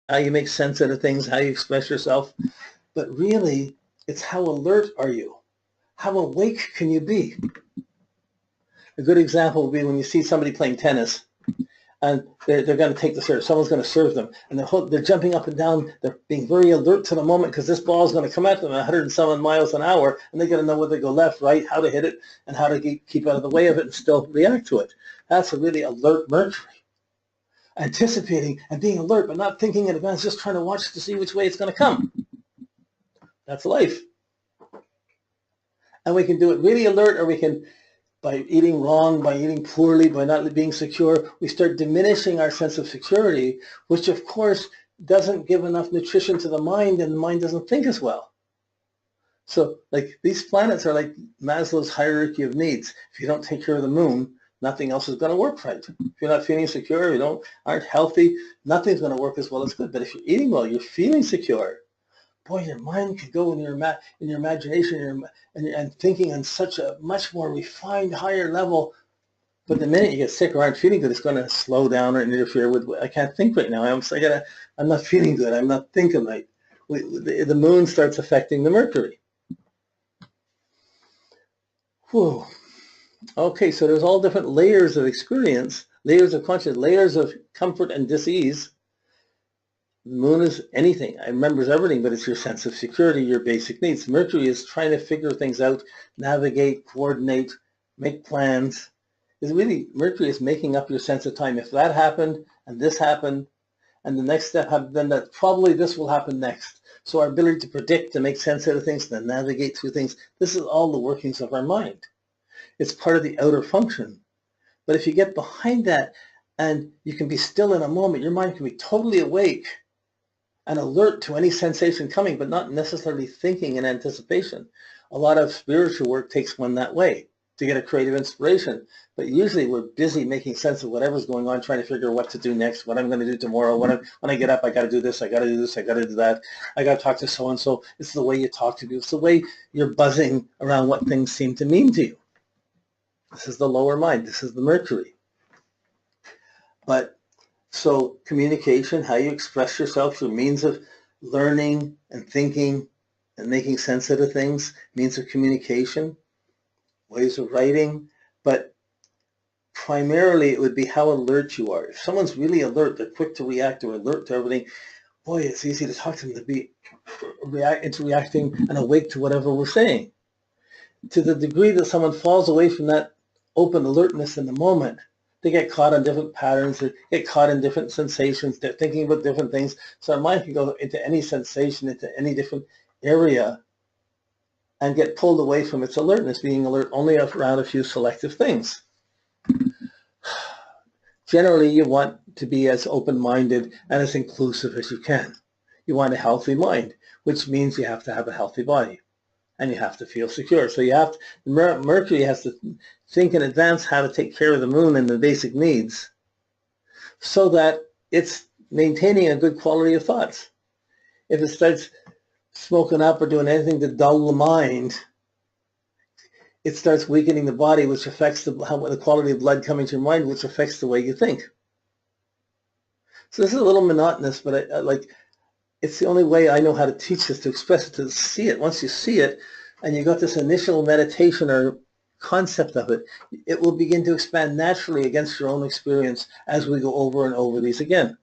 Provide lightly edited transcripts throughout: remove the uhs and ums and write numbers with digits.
how you make sense out of things, how you express yourself. But really, it's how alert are you? How awake can you be? A good example would be when you see somebody playing tennis and they're going to take the serve. Someone's going to serve them, and they're jumping up and down. They're being very alert to the moment because this ball is going to come at them at 107 miles an hour, and they got to know whether to go left, right, how to hit it, and how to keep out of the way of it and still react to it. That's a really alert Mercury. Anticipating and being alert, but not thinking in advance, just trying to watch to see which way it's going to come. That's life. And we can do it really alert, or we can, by eating wrong, by eating poorly, by not being secure, we start diminishing our sense of security, which of course doesn't give enough nutrition to the mind, and the mind doesn't think as well. So like these planets are like Maslow's hierarchy of needs. If you don't take care of the moon, nothing else is going to work right. If you're not feeling secure, aren't healthy, nothing's going to work as well as good. But if you're eating well, you're feeling secure, boy, your mind could go in your imagination and thinking on such a much more refined, higher level. But the minute you get sick or aren't feeling good, it's going to slow down or interfere with. I can't think right now. I'm not feeling good. I'm not thinking right. The moon starts affecting the Mercury. Whew. Okay, so there's all different layers of experience, layers of consciousness, layers of comfort and dis-ease. The moon is anything. It remembers everything, but it's your sense of security, your basic needs. Mercury is trying to figure things out, navigate, coordinate, make plans. Mercury is making up your sense of time. If that happened, and this happened, and the next step happened, then that probably this will happen next. So our ability to predict, to make sense out of things, to navigate through things, this is all the workings of our mind. It's part of the outer function. But if you get behind that and you can be still in a moment, your mind can be totally awake and alert to any sensation coming, but not necessarily thinking in anticipation. A lot of spiritual work takes one that way to get a creative inspiration. But usually we're busy making sense of whatever's going on, trying to figure out what to do next, what I'm going to do tomorrow. When I get up, I got to do this, I got to do this, I got to do that. I got to talk to so-and-so. It's the way you talk to people. It's the way you're buzzing around what things seem to mean to you. This is the lower mind. This is the Mercury. But so communication, how you express yourself through means of learning and thinking and making sense out of things, means of communication, ways of writing, but primarily it would be how alert you are. If someone's really alert, they're quick to react or alert to everything, boy, it's easy to talk to them, to be reacting and awake to whatever we're saying. To the degree that someone falls away from that open alertness in the moment, they get caught on different patterns, they get caught in different sensations, they're thinking about different things. So our mind can go into any sensation, into any different area, and get pulled away from its alertness, being alert only around a few selective things. Generally, you want to be as open-minded and as inclusive as you can. You want a healthy mind, which means you have to have a healthy body, and you have to feel secure. So Mercury has to think in advance how to take care of the moon and the basic needs so that it's maintaining a good quality of thoughts. If it starts smoking up or doing anything to dull the mind, it starts weakening the body, which affects the quality of blood coming to your mind, which affects the way you think. So this is a little monotonous, but it's the only way I know how to teach this, to express it, to see it. Once you see it, and you got this initial meditation or concept of it, it will begin to expand naturally against your own experience as we go over and over these again.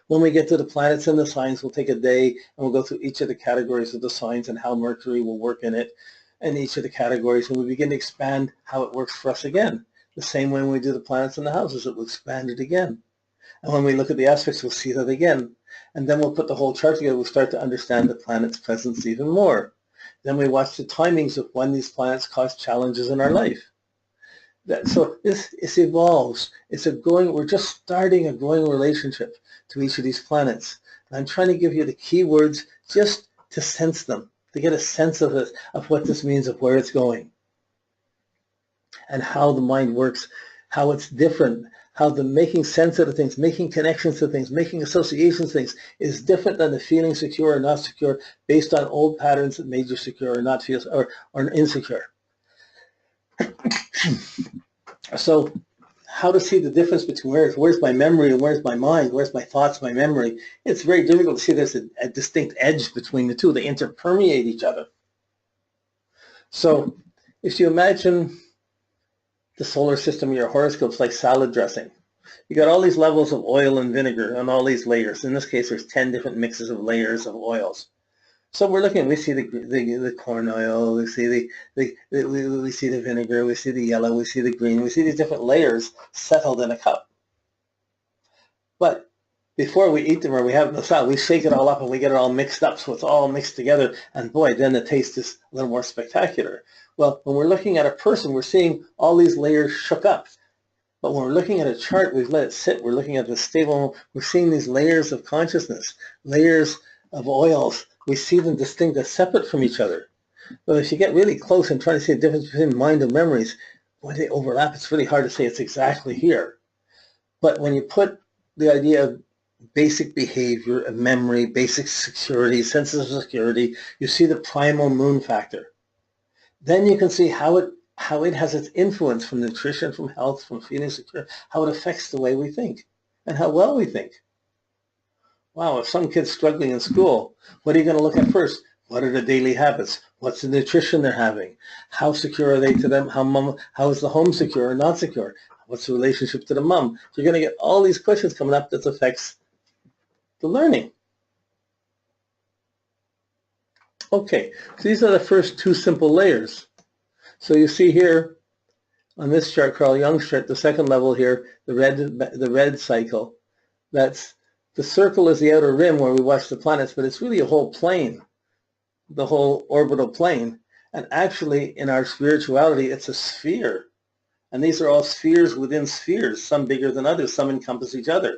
When we get to the planets and the signs, we'll take a day and we'll go through each of the categories of the signs and how Mercury will work in it, and each of the categories, and we begin to expand how it works for us again. The same way when we do the planets and the houses, it will expand it again. And when we look at the aspects, we'll see that again. And then we'll put the whole chart together. We'll start to understand the planet's presence even more. Then we watch the timings of when these planets cause challenges in our life. So this evolves. We're just starting a growing relationship to each of these planets. And I'm trying to give you the key words just to sense them, to get a sense of this, of what this means, of where it's going, and how the mind works, how it's different, how the making sense out of things, making connections to things, making associations to things is different than the feeling secure or not secure based on old patterns that made you secure or not feel or insecure. So how to see the difference between where's my memory and where's my mind, where's my thoughts, my memory. It's very difficult to see there's a distinct edge between the two. They interpermeate each other. So if you imagine the solar system, your horoscope's like salad dressing. You got all these levels of oil and vinegar and all these layers. In this case, there's 10 different mixes of layers of oils. So we're looking. We see the corn oil. We see we see the vinegar. We see the yellow. We see the green. We see these different layers settled in a cup. But before we eat them or we have the salad, we shake it all up and we get it all mixed up, so it's all mixed together. And boy, then the taste is a little more spectacular. Well, when we're looking at a person, we're seeing all these layers shook up. But when we're looking at a chart, we've let it sit. We're looking at the stable. We're seeing these layers of consciousness, layers of oils. We see them distinct as separate from each other. But if you get really close and try to see the difference between mind and memories, when they overlap, it's really hard to say it's exactly here. But when you put the idea of basic behavior, of memory, basic security, senses of security, you see the primal moon factor. Then you can see how it has its influence from nutrition, from health, from feeling secure, how it affects the way we think and how well we think. Wow, if some kid's struggling in school, what are you going to look at first? What are the daily habits? What's the nutrition they're having? How secure are they to them? How is the home secure or not secure? What's the relationship to the mom? So you're going to get all these questions coming up that affects the learning. Okay, so these are the first two simple layers. So you see here on this chart, Carl Jung's chart, the second level here, the red cycle. That's the circle is the outer rim where we watch the planets, but it's really a whole plane, the whole orbital plane. And actually, in our spirituality, it's a sphere. And these are all spheres within spheres, some bigger than others, some encompass each other.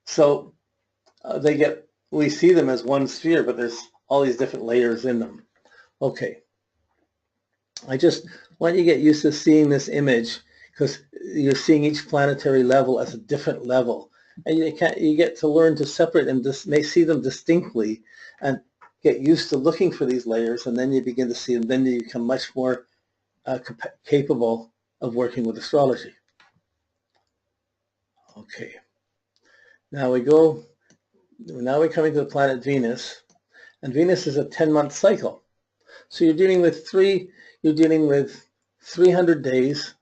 So we see them as one sphere, but there's all these different layers in them. Okay. I just want you to get used to seeing this image because you're seeing each planetary level as a different level. And you get to learn to separate and may see them distinctly and get used to looking for these layers, and then you begin to see them. Then you become much more capable of working with astrology. Okay. Now we're coming to the planet Venus, and Venus is a 10-month cycle. So you're dealing with 300 days.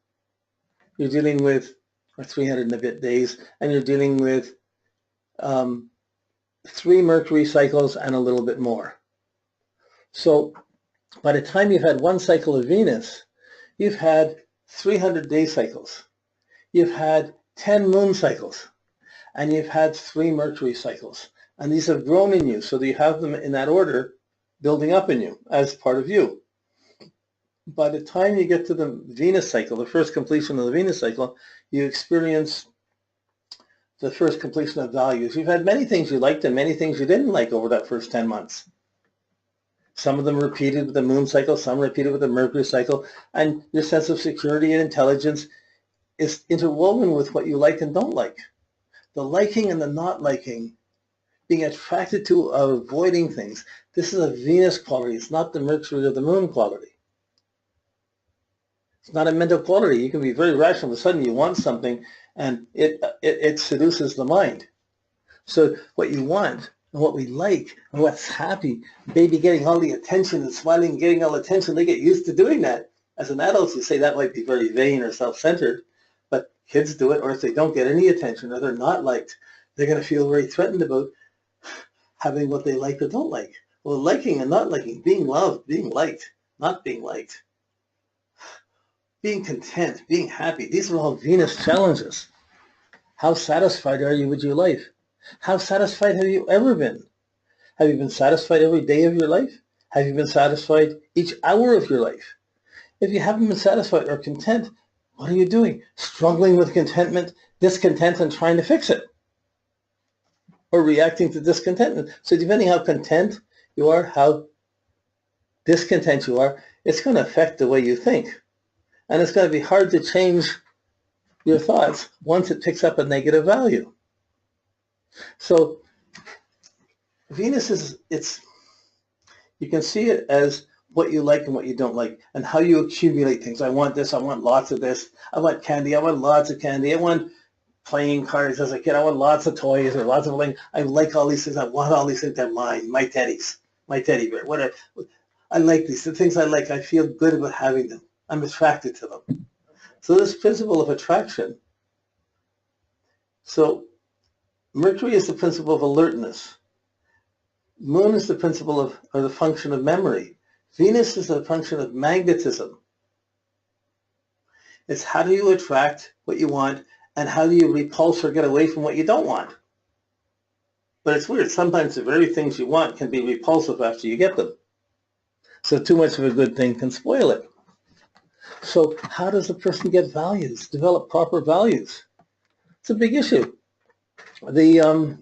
You're dealing with, or 300 and a bit days, and you're dealing with 3 Mercury cycles and a little bit more. So by the time you've had one cycle of Venus, you've had 300 day cycles. You've had 10 moon cycles, and you've had 3 Mercury cycles. And these have grown in you, so that you have them in that order building up in you as part of you. By the time you get to the Venus cycle, the first completion of the Venus cycle, you experience the first completion of values. You've had many things you liked and many things you didn't like over that first 10 months. Some of them repeated with the moon cycle, some repeated with the Mercury cycle, and your sense of security and intelligence is interwoven with what you like and don't like. The liking and the not liking, being attracted to or avoiding things, this is a Venus quality. It's not the Mercury or the moon quality. It's not a mental quality. You can be very rational. All of a sudden you want something and it seduces the mind. So what you want and what we like and what's happy, baby getting all the attention and smiling and getting all the attention, they get used to doing that. As an adult, you say that might be very vain or self-centered, but kids do it, or if they don't get any attention or they're not liked, they're going to feel very threatened about having what they like or don't like. Well, liking and not liking, being loved, being liked, not being liked, being content, being happy. These are all Venus challenges. How satisfied are you with your life? How satisfied have you ever been? Have you been satisfied every day of your life? Have you been satisfied each hour of your life? If you haven't been satisfied or content, what are you doing? Struggling with contentment, discontent, and trying to fix it. Or reacting to discontentment. So depending how content you are, how discontent you are, it's going to affect the way you think. And it's going to be hard to change your thoughts once it picks up a negative value. So Venus you can see it as what you like and what you don't like, and how you accumulate things. I want this, I want lots of this, I want candy, I want lots of candy, I want playing cards as a kid, I want lots of toys or lots of things. I like all these things, I want all these things, they're mine, my teddies, my teddy bear, whatever. I like these, the things I like, I feel good about having them. I'm attracted to them. So this principle of attraction, so Mercury is the principle of alertness. Moon is the principle of, or the function of memory. Venus is the function of magnetism. It's how do you attract what you want and how do you repulse or get away from what you don't want. But it's weird. Sometimes the very things you want can be repulsive after you get them. So too much of a good thing can spoil it. So how does a person get values, develop proper values? It's a big issue. The